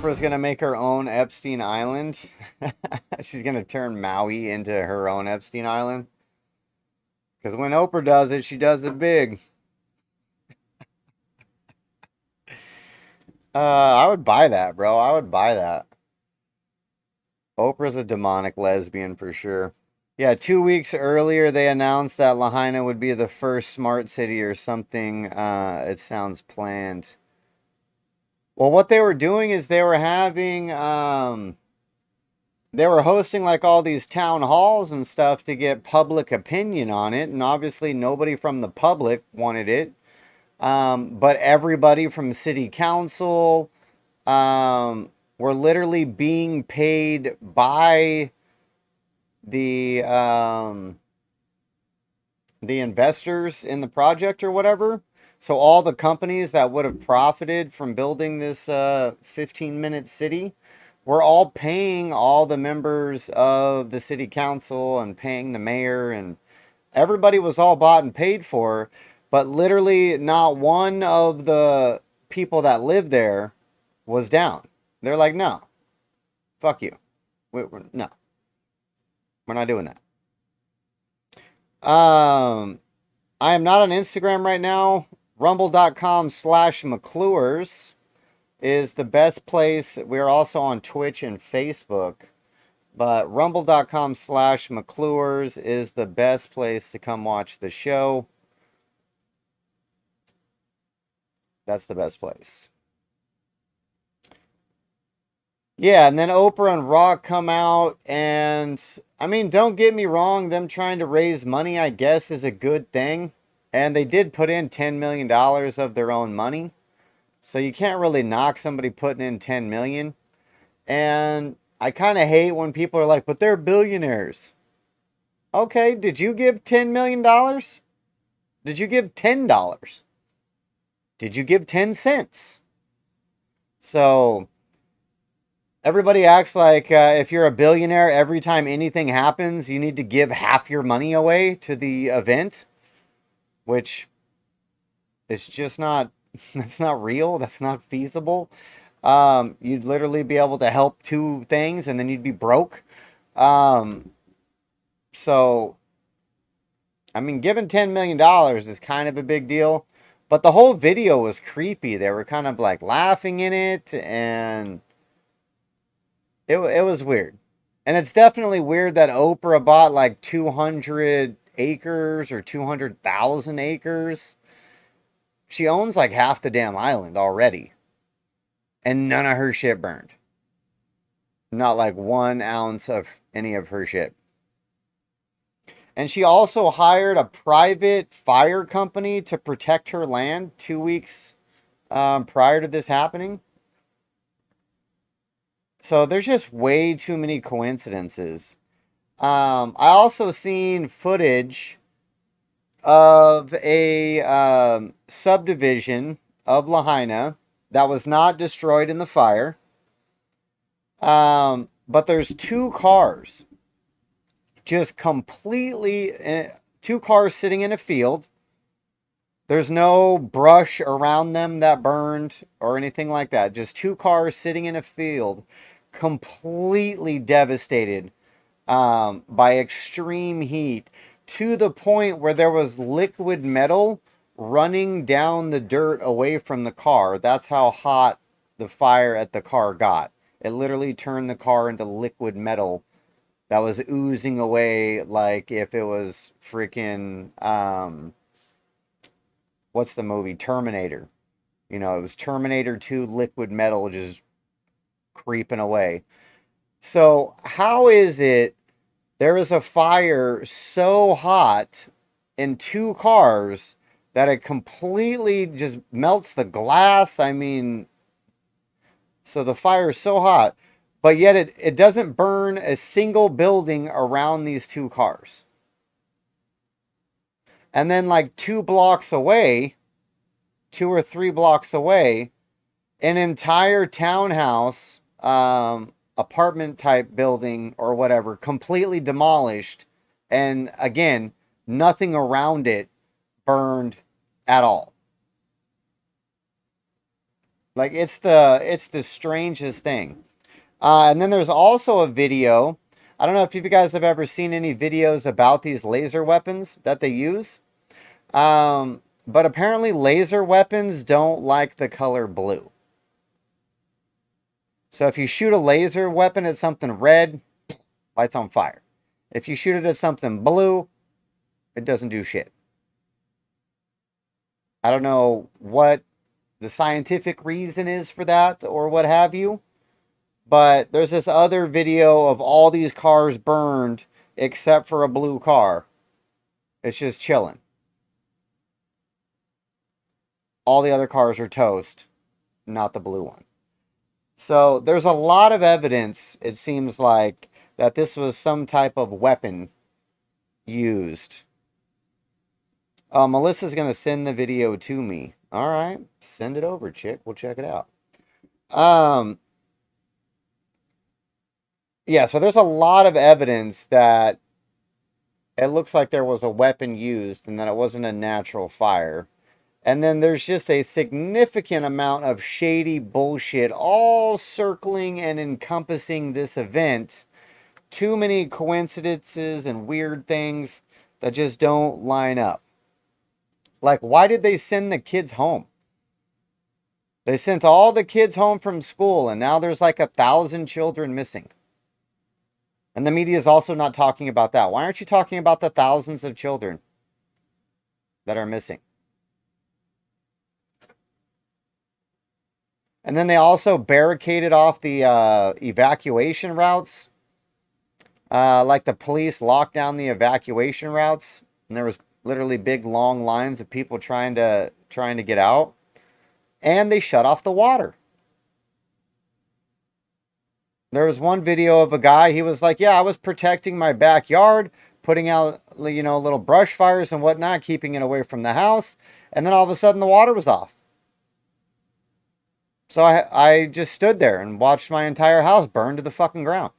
Oprah's gonna make her own Epstein Island. She's gonna turn Maui into her own Epstein Island. Because when Oprah does it, she does it big. I would buy that, bro. I would buy that. Oprah's a demonic lesbian for sure. Yeah, 2 weeks earlier they announced that Lahaina would be the first smart city or something. It sounds planned. Well, what they were doing is they were hosting like all these town halls and stuff to get public opinion on it, and obviously nobody from the public wanted it. But everybody from city council were literally being paid by the um, the investors in the project or whatever. So all the companies that would have profited from building this 15-minute city were all paying all the members of the city council and paying the mayor, and everybody was all bought and paid for, but literally not one of the people that lived there was down. They're like, no, fuck you. No, we're not doing that. Um, I am not on Instagram right now. Rumble.com/McClures is the best place. We're also on Twitch and Facebook. But rumble.com/McClures is the best place to come watch the show. That's the best place. Yeah, and then Oprah and Rock come out, and I mean, don't get me wrong, them trying to raise money, I guess, is a good thing. And they did put in $10 million of their own money. So you can't really knock somebody putting in 10 million. And I kind of hate when people are like, but they're billionaires. Okay, did you give $10 million? Did you give $10? Did you give 10 cents? So everybody acts like if you're a billionaire, every time anything happens, you need to give half your money away to the event, which is just not, that's not real. That's not feasible. You'd literally be able to help two things and then you'd be broke. Um, so, I mean, giving $10 million is kind of a big deal, but the whole video was creepy. They were kind of like laughing in it, and it was weird. And it's definitely weird that Oprah bought like 200 acres or 200,000 acres. She owns like half the damn island already, and none of her shit burned. Not like 1 ounce of any of her shit. And she also hired a private fire company to protect her land 2 weeks prior to this happening. So there's just way too many coincidences. I also seen footage of a subdivision of Lahaina that was not destroyed in the fire. But there's two cars, just completely, two cars sitting in a field. There's no brush around them that burned or anything like that. Just two cars sitting in a field, completely devastated by extreme heat, to the point where there was liquid metal running down the dirt away from the car. That's how hot the fire at the car got. It literally turned the car into liquid metal that was oozing away like if it was freaking what's the movie? Terminator. You know, it was Terminator 2 liquid metal just creeping away. So, how is it there is a fire so hot in two cars that it completely just melts the glass? I mean, so the fire is so hot, but yet it doesn't burn a single building around these two cars. And then, like 2 blocks away, 2 or 3 blocks away, an entire townhouse, apartment type building or whatever, completely demolished. And again, nothing around it burned at all. Like it's the strangest thing. And then there's also a video. I don't know if you guys have ever seen any videos about these laser weapons that they use. But apparently laser weapons don't like the color blue. So if you shoot a laser weapon at something red, lights on fire. If you shoot it at something blue, it doesn't do shit. I don't know what the scientific reason is for that or what have you. But there's this other video of all these cars burned except for a blue car. It's just chilling. All the other cars are toast, not the blue one. So there's a lot of evidence, it seems like, that this was some type of weapon used. Melissa's going to send the video to me. All right, send it over, chick. We'll check it out. Yeah, so there's a lot of evidence that it looks like there was a weapon used and that it wasn't a natural fire. And then there's just a significant amount of shady bullshit all circling and encompassing this event. Too many coincidences and weird things that just don't line up. Like, why did they send the kids home? They sent all the kids home from school, and now there's like 1,000 children missing. And the media is also not talking about that. Why aren't you talking about the thousands of children that are missing? And then they also barricaded off the evacuation routes. Like the police locked down the evacuation routes. And there was literally big long lines of people trying to get out. And they shut off the water. There was one video of a guy, he was like, yeah, I was protecting my backyard, putting out, little brush fires and whatnot, keeping it away from the house. And then all of a sudden the water was off. So I just stood there and watched my entire house burn to the fucking ground.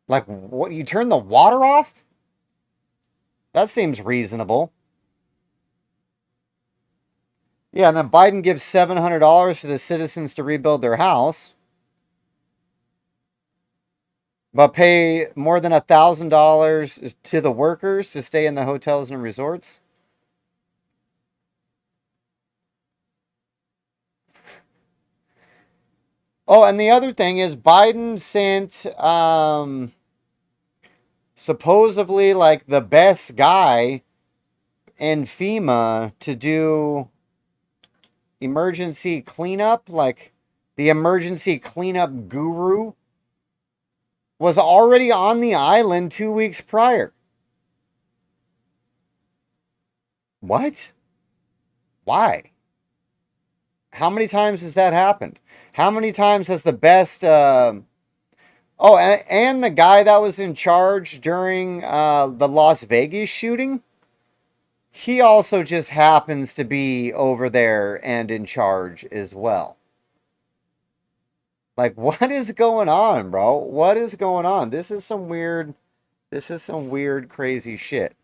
Like, what? You turn the water off? That seems reasonable. Yeah, and then Biden gives $700 to the citizens to rebuild their house, but pay more than $1,000 to the workers to stay in the hotels and resorts. Oh, and the other thing is Biden sent supposedly like the best guy in FEMA to do emergency cleanup, like the emergency cleanup guru was already on the island 2 weeks prior. What? Why? How many times has that happened? How many times has the best oh, and the guy that was in charge during the Las Vegas shooting, he also just happens to be over there and in charge as well. Like, what is going on, bro? What is going on? This is some weird, crazy shit.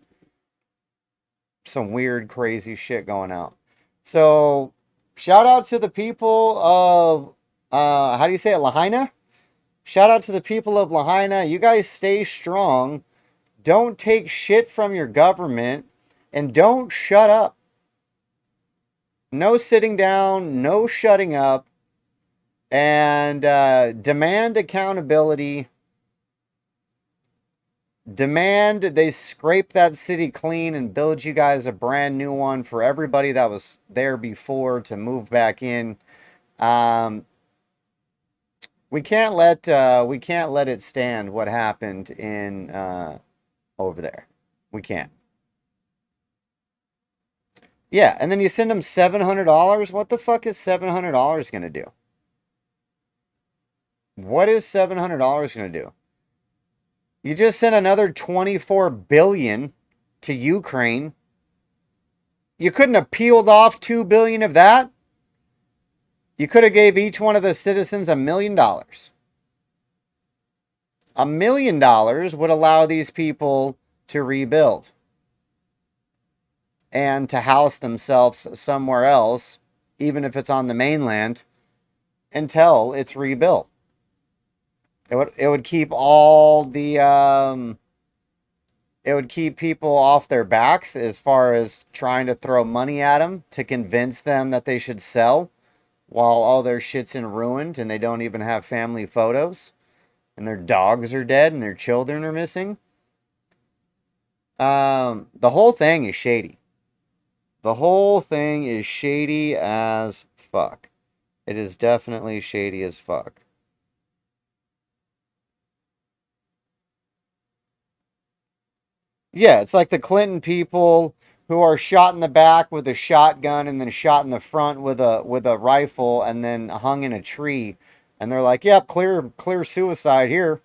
Some weird, crazy shit going out. So, shout out to the people of, how do you say it, Lahaina? Shout out to the people of Lahaina. You guys stay strong. Don't take shit from your government. And don't shut up. No sitting down. No shutting up. And demand accountability. Demand they scrape that city clean and build you guys a brand new one for everybody that was there before to move back in. We can't let it stand what happened in over there. We can't. Yeah, and then you send them $700. What the fuck is $700 gonna do? What is $700 gonna do? You just sent another $24 billion to Ukraine. You couldn't have peeled off $2 billion of that. You could have gave each one of the citizens $1 million. $1 million would allow these people to rebuild. and to house themselves somewhere else, even if it's on the mainland, until it's rebuilt. It would keep all the it would keep people off their backs as far as trying to throw money at them to convince them that they should sell while all their shit's in ruined and they don't even have family photos and their dogs are dead and their children are missing. The whole thing is shady. The whole thing is shady as fuck. It is definitely shady as fuck. Yeah, it's like the Clinton people who are shot in the back with a shotgun and then shot in the front with a rifle and then hung in a tree. And they're like, "Yep, clear suicide here."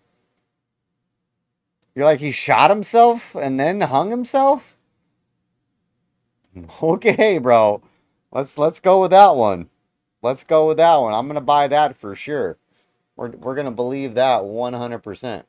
You're like, "He shot himself and then hung himself?" Okay, bro. Let's go with that one. Let's go with that one. I'm gonna buy that for sure. We're gonna believe that 100%.